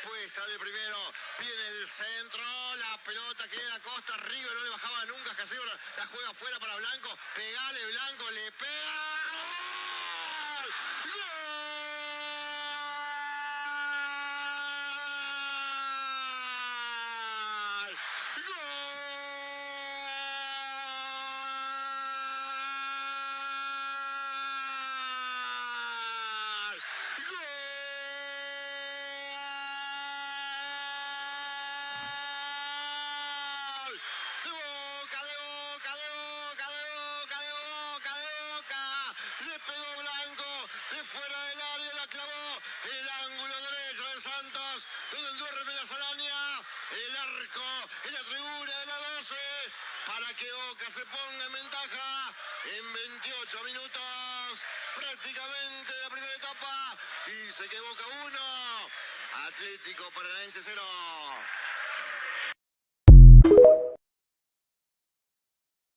respuesta de primero. Viene el centro, la pelota queda Costa, River no le bajaba nunca, Casero la juega fuera para Blanco. Pegale, Blanco, le pega. ¡Gol! Le pegó Blanco, de fuera del área la clavó, el ángulo derecho de Santos, donde duerme la Salaña, el arco en la tribuna de la 12, para que Boca se ponga en ventaja en 28 minutos, prácticamente de la primera etapa, dice que Boca 1, Atlético Paranaense 0.